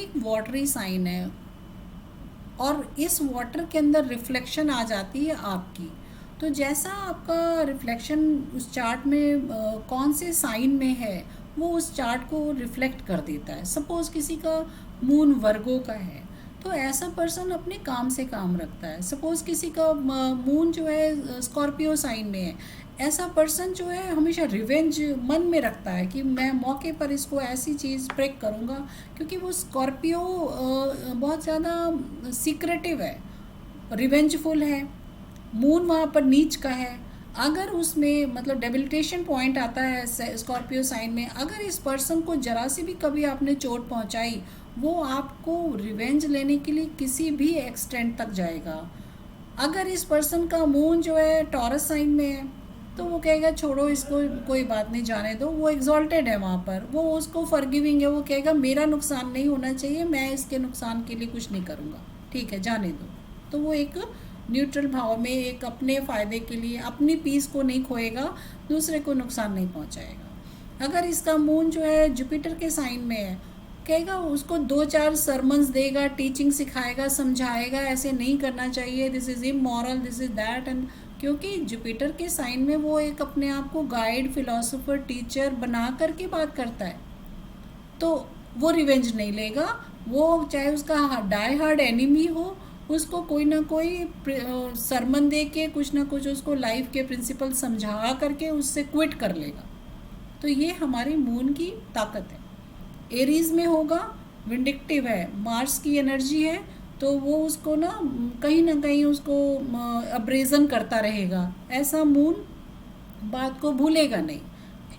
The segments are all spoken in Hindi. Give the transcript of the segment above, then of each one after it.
एक वाटरी साइन है और इस वाटर के अंदर रिफ्लेक्शन आ जाती है आपकी। तो जैसा आपका रिफ्लेक्शन उस चार्ट में कौन से साइन में है वो उस चार्ट को रिफ्लेक्ट कर देता है। सपोज किसी का मून वर्गो का है तो ऐसा पर्सन अपने काम से काम रखता है। सपोज किसी का मून जो है स्कॉर्पियो साइन में है, ऐसा पर्सन जो है हमेशा रिवेंज मन में रखता है कि मैं मौके पर इसको ऐसी चीज़ ब्रेक करूँगा, क्योंकि वो स्कॉर्पियो बहुत ज़्यादा सीक्रेटिव है, रिवेंजफुल है। मून वहाँ पर नीच का है। अगर उसमें मतलब डेबिलिटेशन पॉइंट आता है स्कॉर्पियो साइन में, अगर इस पर्सन को जरा सी भी कभी आपने चोट पहुँचाई, वो आपको रिवेंज लेने के लिए किसी भी एक्सटेंट तक जाएगा। अगर इस पर्सन का मून जो है टॉरस साइन में है तो वो कहेगा छोड़ो इसको, कोई बात नहीं, जाने दो। वो एग्जॉल्टेड है वहाँ पर, वो उसको फॉरगिविंग है, वो कहेगा मेरा नुकसान नहीं होना चाहिए, मैं इसके नुकसान के लिए कुछ नहीं करूँगा, ठीक है जाने दो। तो वो एक न्यूट्रल भाव में एक अपने फ़ायदे के लिए अपनी पीस को नहीं खोएगा, दूसरे को नुकसान नहीं पहुँचाएगा। अगर इसका मून जो है जुपिटर के साइन में है, कहेगा उसको 2-4 सरमन्स देगा, टीचिंग सिखाएगा, समझाएगा ऐसे नहीं करना चाहिए, this is immoral, this is that. And क्योंकि जुपिटर के साइन में वो एक अपने आप को गाइड, फिलोसोफर, टीचर बना करके बात करता है, तो वो रिवेंज नहीं लेगा। वो चाहे उसका डाई हार्ड एनिमी हो, उसको कोई ना कोई सरमन दे के कुछ ना कुछ उसको लाइफ के प्रिंसिपल समझा करके उससे क्विट कर लेगा। तो ये हमारी मून की ताकत है। एरीज में होगा, विंडिक्टिव है, मार्स की एनर्जी है, तो वो उसको ना कहीं उसको अब्रेजन करता रहेगा, ऐसा मून बात को भूलेगा नहीं।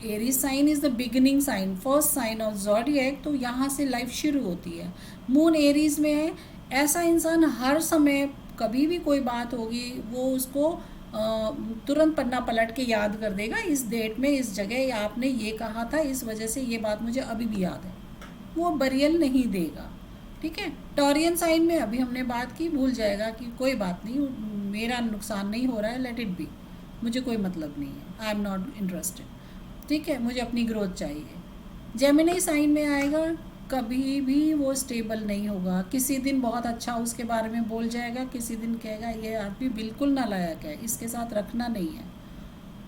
Aries sign is the beginning sign, first sign of zodiac, तो यहाँ से लाइफ शुरू होती है। मून एरीज में है, ऐसा इंसान हर समय कभी भी कोई बात होगी वो उसको तुरंत पन्ना पलट के याद कर देगा, इस डेट में इस जगह आपने ये कहा था, इस वजह से ये बात मुझे अभी भी याद है, वो बरियल नहीं देगा। ठीक है। टॉरियन साइन में अभी हमने बात की, भूल जाएगा कि कोई बात नहीं, मेरा नुकसान नहीं हो रहा है, लेट इट बी, मुझे कोई मतलब नहीं है, आई एम नॉट इंटरेस्टेड, ठीक है, मुझे अपनी ग्रोथ चाहिए। जेमिनी साइन में आएगा, कभी भी वो स्टेबल नहीं होगा, किसी दिन बहुत अच्छा उसके बारे में बोल जाएगा, किसी दिन कहेगा ये आदमी बिल्कुल नालायक है, इसके साथ रखना नहीं है,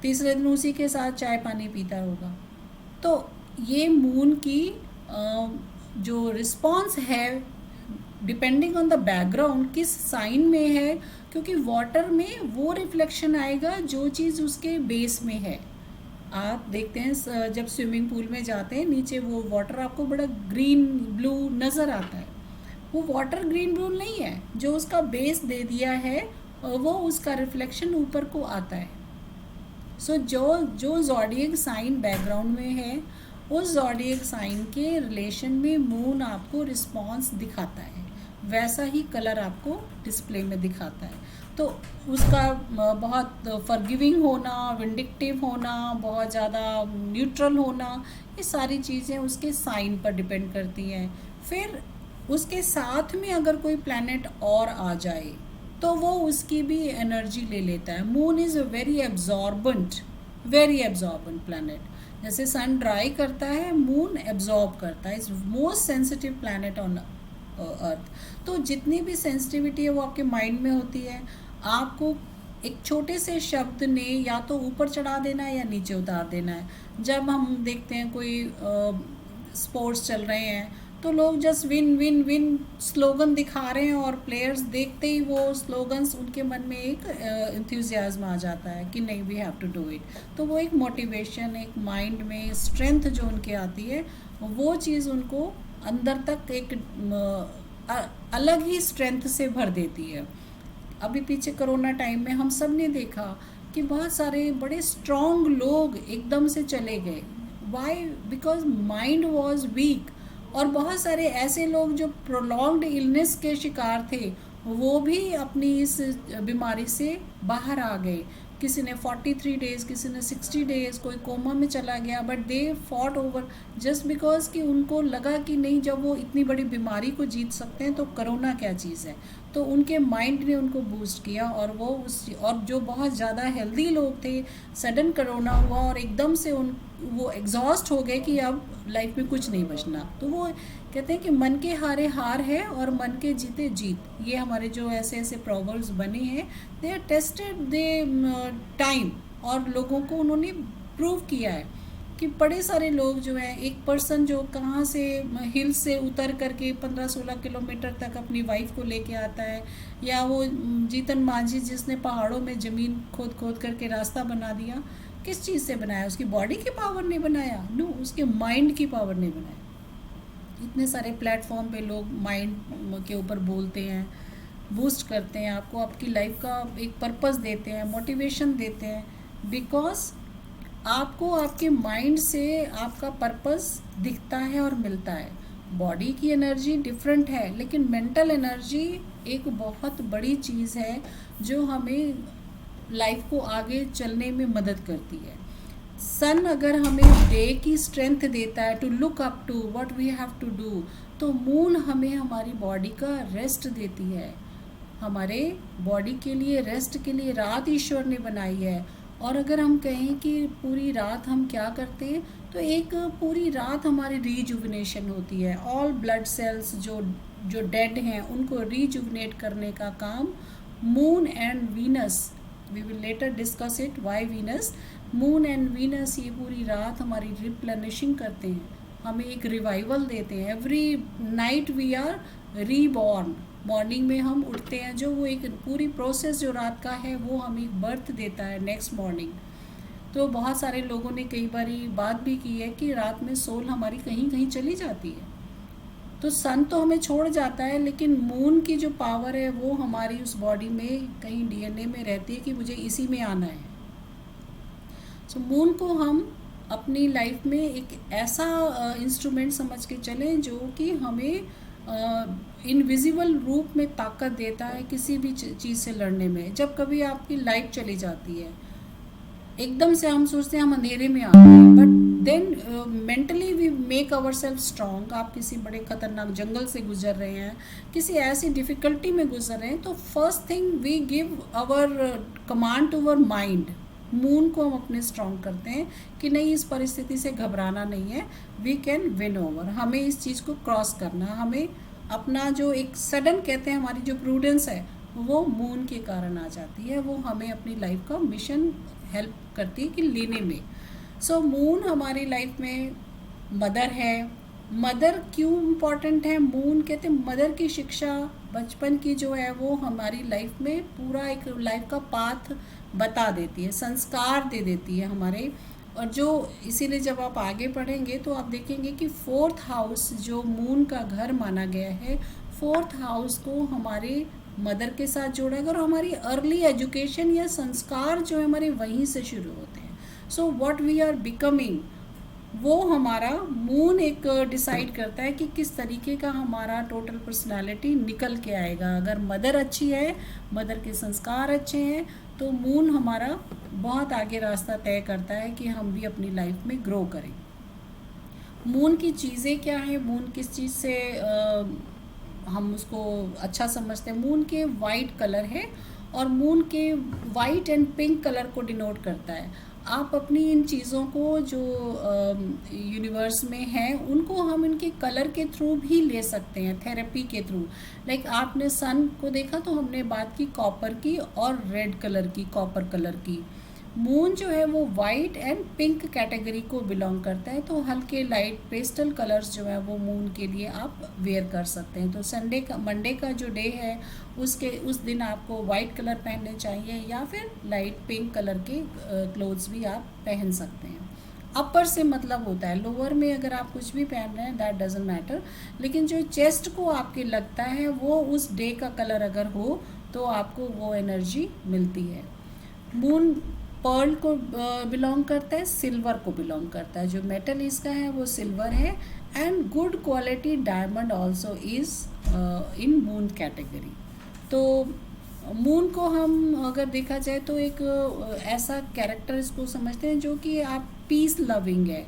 तीसरे दिन उसी के साथ चाय पानी पीता होगा। तो ये मून की जो रिस्पॉन्स है डिपेंडिंग ऑन द बैकग्राउंड किस साइन में है, क्योंकि वाटर में वो रिफ्लेक्शन आएगा जो चीज़ उसके बेस में है। आप देखते हैं जब स्विमिंग पूल में जाते हैं, नीचे वो वाटर आपको बड़ा ग्रीन ब्लू नज़र आता है, वो वाटर ग्रीन ब्लू नहीं है, जो उसका बेस दे दिया है वो उसका रिफ्लेक्शन ऊपर को आता है। सो जो ज़ोडिएक साइन बैकग्राउंड में है, उस ज़ोडिएक साइन के रिलेशन में मून आपको रिस्पॉन्स दिखाता है, वैसा ही कलर आपको डिस्प्ले में दिखाता है। तो उसका बहुत फॉरगिविंग होना, विंडिक्टिव होना, बहुत ज़्यादा न्यूट्रल होना, ये सारी चीज़ें उसके साइन पर डिपेंड करती हैं। फिर उसके साथ में अगर कोई प्लैनेट और आ जाए तो वो उसकी भी एनर्जी ले लेता है। Moon is a very absorbent planet. जैसे सन ड्राई करता है, मून एब्जॉर्ब करता है, is most sensitive planet on earth. तो जितनी भी सेंसिटिविटी है वो आपके माइंड में होती है। आपको एक छोटे से शब्द ने या तो ऊपर चढ़ा देना है या नीचे उतार देना है। जब हम देखते हैं कोई स्पोर्ट्स चल रहे हैं तो लोग just win win win slogan दिखा रहे हैं और प्लेयर्स देखते ही वो स्लोगन्स उनके मन में एक इंथुजियाज्म आ जाता है कि नहीं we have to do it. तो वो एक मोटिवेशन, एक माइंड में स्ट्रेंथ जो उनके आती है, वो चीज़ उनको अंदर तक एक अलग ही स्ट्रेंथ से भर देती है। अभी पीछे कोरोना टाइम में हम सब ने देखा कि बहुत सारे बड़े स्ट्रॉन्ग लोग एकदम से चले गए। Why? Because mind was weak. और बहुत सारे ऐसे लोग जो प्रोलॉन्ग्ड इलनेस के शिकार थे वो भी अपनी इस बीमारी से बाहर आ गए। किसी ने 43 डेज़, किसी ने 60 डेज़, कोई कोमा में चला गया, but they fought over just because कि उनको लगा कि नहीं, जब वो इतनी बड़ी बीमारी को जीत सकते हैं तो कोरोना क्या चीज़ है। तो उनके माइंड ने उनको बूस्ट किया, और वो उस और जो बहुत ज़्यादा हेल्दी लोग थे, सडन कोरोना हुआ और एकदम से उन वो एग्जॉस्ट हो गए कि अब लाइफ में कुछ नहीं बचना। तो वो कहते हैं कि मन के हारे हार है और मन के जीते जीत। ये हमारे जो ऐसे ऐसे प्रोवर्ब्स बने हैं, they are tested the time, और लोगों को उन्होंने प्रूव किया है कि बड़े सारे लोग जो हैं, एक पर्सन जो कहाँ से हिल से उतर करके 15-16 किलोमीटर तक अपनी वाइफ को लेके आता है, या वो जीतन मांझी जिसने पहाड़ों में ज़मीन खोद खोद करके रास्ता बना दिया, किस चीज़ से बनाया? उसकी बॉडी की पावर ने बनाया? नो, उसके माइंड की पावर ने बनाया। इतने सारे प्लेटफॉर्म पे लोग माइंड के ऊपर बोलते हैं, बूस्ट करते हैं, आपको आपकी लाइफ का एक पर्पस देते हैं, मोटिवेशन देते हैं, बिकॉज आपको आपके माइंड से आपका पर्पस दिखता है और मिलता है। बॉडी की एनर्जी डिफरेंट है, लेकिन मेंटल एनर्जी एक बहुत बड़ी चीज़ है जो हमें लाइफ को आगे चलने में मदद करती है। सन अगर हमें डे की स्ट्रेंथ देता है to look up to what we have to do, तो मून हमें हमारी बॉडी का रेस्ट देती है। हमारे बॉडी के लिए, रेस्ट के लिए रात ईश्वर ने बनाई है। और अगर हम कहें कि पूरी रात हम क्या करते हैं, तो एक पूरी रात हमारी रीजुविनेशन होती है। ऑल ब्लड सेल्स जो जो डेड हैं उनको रीजुविनेट करने का काम moon and Venus, we will later discuss it why Venus, moon and Venus ये पूरी रात हमारी रिप्लेनिशिंग करते हैं, हमें एक रिवाइवल देते हैं। Every night we are reborn, morning में हम उठते हैं, जो वो एक पूरी प्रोसेस जो रात का है वो हमें एक बर्थ देता है नेक्स्ट मॉर्निंग। तो बहुत सारे लोगों ने कई बार बात भी की है कि रात में सोल हमारी कहीं कहीं चली जाती है। तो सन तो हमें छोड़ जाता है, लेकिन मून की जो पावर है वो हमारी उस बॉडी में कहीं डीएनए में रहती है कि मुझे इसी में आना है। सो मून को हम अपनी लाइफ में एक ऐसा इंस्ट्रूमेंट समझ के चलें जो कि हमें इनविजिबल रूप में ताकत देता है किसी भी चीज़ से लड़ने में। जब कभी आपकी लाइट चली जाती है, एकदम से हम सोचते हैं हम अंधेरे में आ गए, but then mentally we make our self strong. आप किसी बड़े खतरनाक जंगल से गुजर रहे हैं, किसी ऐसी डिफ़िकल्टी में गुजर रहे हैं, तो first thing we give our command to our mind. Moon को हम अपने स्ट्रॉन्ग करते हैं कि नहीं, इस परिस्थिति से घबराना नहीं है, वी कैन विन ओवर। हमें इस चीज़ को क्रॉस करना, हमें अपना जो एक सडन कहते हैं हमारी जो प्रूडेंस है वो मून के कारण आ जाती है, वो हमें अपनी लाइफ का मिशन हेल्प करती है कि लेने में। सो मून हमारी लाइफ में मदर है। मदर क्यों इम्पॉर्टेंट है? मून कहते हैं मदर की शिक्षा बचपन की जो है वो हमारी लाइफ में पूरा एक लाइफ का पाथ बता देती है, संस्कार दे देती है हमारे। और जो इसीलिए जब आप आगे पढ़ेंगे तो आप देखेंगे कि 4th हाउस जो मून का घर माना गया है, 4th हाउस को हमारे मदर के साथ जोड़ेगा, और हमारी अर्ली एजुकेशन या संस्कार जो है हमारे वहीं से शुरू होते हैं। So what we are becoming, वो हमारा मून एक डिसाइड करता है कि किस तरीके का हमारा टोटल पर्सनालिटी निकल के आएगा। अगर मदर अच्छी है, मदर के संस्कार अच्छे हैं, तो मून हमारा बहुत आगे रास्ता तय करता है कि हम भी अपनी लाइफ में ग्रो करें। मून की चीज़ें क्या हैं, मून किस चीज़ से हम उसको अच्छा समझते हैं? मून के वाइट कलर है, और मून के वाइट एंड पिंक कलर को डिनोट करता है। आप अपनी इन चीज़ों को जो यूनिवर्स में हैं उनको हम इनके कलर के थ्रू भी ले सकते हैं, थेरेपी के थ्रू। लाइक आपने सन को देखा तो हमने बात की कॉपर की और रेड कलर की, कॉपर कलर की। मून जो है वो वाइट एंड पिंक कैटेगरी को बिलोंग करता है, तो हल्के लाइट पेस्टल कलर्स जो है वो मून के लिए आप वेयर कर सकते हैं। तो मंडे का जो डे है उस दिन आपको वाइट कलर पहनने चाहिए, या फिर लाइट पिंक कलर के क्लोथ्स भी आप पहन सकते हैं। अपर से मतलब होता है, लोअर में अगर आप कुछ भी पहन रहे हैं दैट डजंट मैटर, लेकिन जो चेस्ट को आपके लगता है वो उस डे का कलर अगर हो तो आपको वो एनर्जी मिलती है। मून पर्ल को बिलोंग करता है, सिल्वर को बिलोंग करता है, जो मेटल इसका है वो सिल्वर है। And good quality diamond also is in moon category. तो मून को हम अगर देखा जाए तो एक ऐसा कैरेक्टर इसको समझते हैं जो कि आप पीस लविंग है,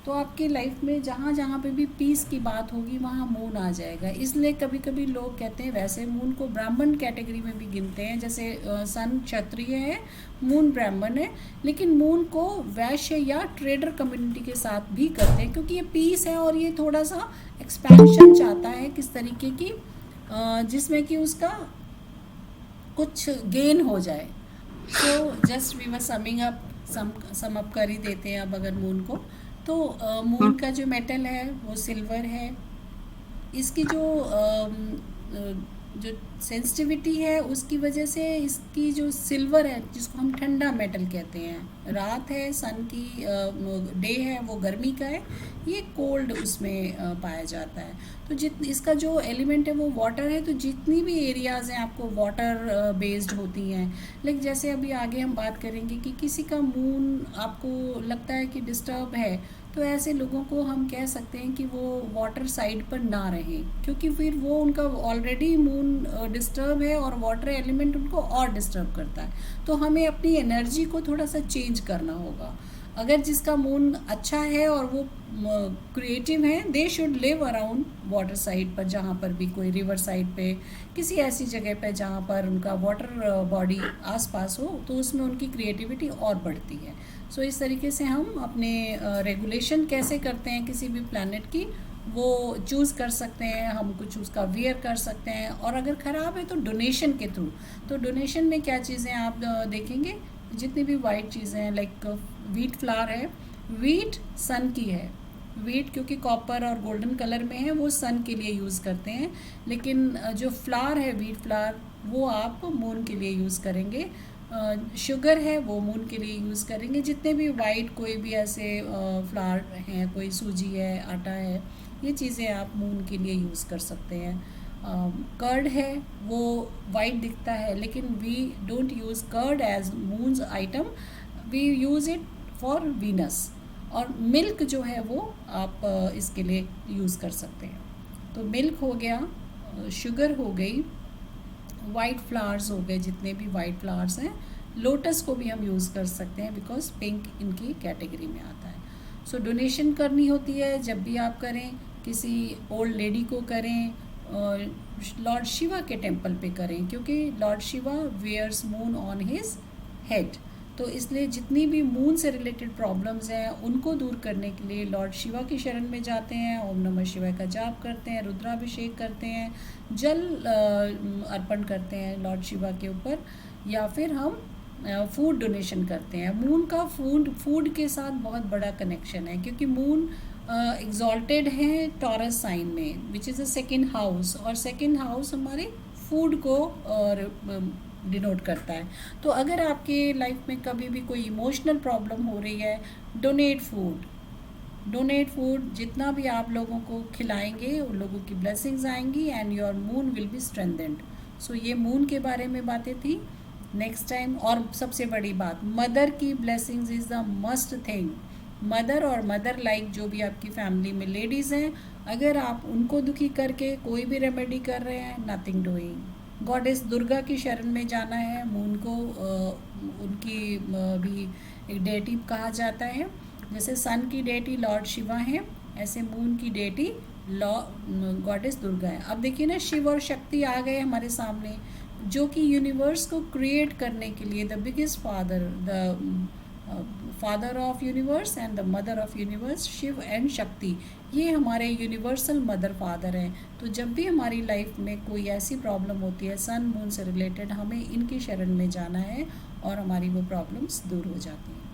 तो आपकी लाइफ में जहाँ जहाँ पे भी पीस की बात होगी वहाँ मून आ जाएगा। इसलिए कभी कभी लोग कहते हैं, वैसे मून को ब्राह्मण कैटेगरी में भी गिनते हैं, जैसे सन क्षत्रिय है, मून ब्राह्मण है, लेकिन मून को वैश्य या ट्रेडर कम्युनिटी के साथ भी करते हैं, क्योंकि ये पीस है और ये थोड़ा सा एक्सपेंशन चाहता है किस तरीके की, जिसमें कि उसका कुछ गेन हो जाए। So just we were summing up, sum up कर ही देते हैं अब अगर मून को। तो मून का जो मेटल है वो सिल्वर है। इसकी जो सेंसिटिविटी है उसकी वजह से इसकी जो सिल्वर है, जिसको हम ठंडा मेटल कहते हैं, रात है, सन की डे है वो गर्मी का है, ये कोल्ड उसमें पाया जाता है। तो इसका जो एलिमेंट है वो वाटर है, तो जितनी भी एरियाज़ हैं आपको वाटर बेस्ड होती हैं। लेकिन जैसे अभी आगे हम बात करेंगे कि किसी का मून आपको लगता है कि डिस्टर्ब है, तो ऐसे लोगों को हम कह सकते हैं कि वो वाटर साइड पर ना रहें, क्योंकि फिर वो उनका ऑलरेडी मून डिस्टर्ब है और वाटर एलिमेंट उनको और डिस्टर्ब करता है। तो हमें अपनी एनर्जी को थोड़ा सा चेंज करना होगा। अगर जिसका मून अच्छा है और वो क्रिएटिव है, they should live around water side पर, जहाँ पर भी कोई रिवर साइड पे, किसी ऐसी जगह पे जहाँ पर उनका वाटर बॉडी आसपास हो, तो उसमें उनकी क्रिएटिविटी और बढ़ती है। सो इस तरीके से हम अपने रेगुलेशन कैसे करते हैं किसी भी प्लैनेट की, वो चूज़ कर सकते हैं, हम कुछ उसका वियर कर सकते हैं। और अगर ख़राब है तो डोनेशन के थ्रू। तो डोनेशन में क्या चीज़ें आप देखेंगे, जितनी भी वाइट चीज़ें हैं, लाइक वीट फ्लावर है, वीट सन की है, वीट क्योंकि कॉपर और गोल्डन कलर में है वो सन के लिए यूज़ करते हैं, लेकिन जो फ्लावर है वीट फ्लावर वो आप मून के लिए यूज़ करेंगे। शुगर है वो मून के लिए यूज़ करेंगे। जितने भी वाइट कोई भी ऐसे फ्लावर हैं, कोई सूजी है, आटा है, ये चीज़ें आप मून के लिए यूज़ कर सकते हैं। कर्ड है वो वाइट दिखता है, लेकिन we don't use curd as moon's item, we use it for Venus. और मिल्क जो है वो आप इसके लिए यूज़ कर सकते हैं। तो मिल्क हो गया, शुगर हो गई, वाइट फ्लावर्स हो गए, जितने भी वाइट फ्लावर्स हैं, लोटस को भी हम यूज़ कर सकते हैं बिकॉज पिंक इनकी कैटेगरी में आता है। सो डोनेशन करनी होती है जब भी आप करें, किसी ओल्ड लेडी को करें, लॉर्ड शिवा के टेम्पल पे करें, क्योंकि Lord Shiva wears moon on his head. तो इसलिए जितनी भी मून से रिलेटेड प्रॉब्लम्स हैं उनको दूर करने के लिए लॉर्ड शिवा की शरण में जाते हैं, ओम नमः शिवाय का जाप करते हैं, रुद्राभिषेक करते हैं, जल अर्पण करते हैं लॉर्ड शिवा के ऊपर, या फिर हम फूड डोनेशन करते हैं। मून का फूड के साथ बहुत बड़ा कनेक्शन है, क्योंकि मून एग्जॉल्टेड है टॉरस साइन में, which is a second house, और सेकेंड हाउस हमारे फूड को डिनोट करता है। तो अगर आपके लाइफ में कभी भी कोई इमोशनल प्रॉब्लम हो रही है, डोनेट फूड, जितना भी आप लोगों को खिलाएंगे उन लोगों की ब्लेसिंग्स आएंगी and your moon will be strengthened. So ये मून के बारे में बातें थी। नेक्स्ट टाइम, और सबसे बड़ी बात, मदर की blessings is the must thing. Mother और मदर लाइक जो भी आपकी फैमिली में लेडीज़ हैं, अगर आप उनको दुखी करके कोई भी रेमेडी कर रहे हैं, नथिंग डूइंग। गॉडेस दुर्गा की शरण में जाना है। मून को उनकी भी एक डेटी कहा जाता है। जैसे सन की डेटी लॉर्ड शिवा है, ऐसे मून की डेटी गॉडेस दुर्गा है। अब देखिए ना, शिव और शक्ति आ गए हमारे सामने, जो कि यूनिवर्स को क्रिएट करने के लिए the biggest father, the father of universe and the mother of universe, Shiv and Shakti, ये हमारे यूनिवर्सल मदर फादर हैं। तो जब भी हमारी लाइफ में कोई ऐसी प्रॉब्लम होती है सन मून से रिलेटेड, हमें इनकी शरण में जाना है और हमारी वो प्रॉब्लम्स दूर हो जाती हैं।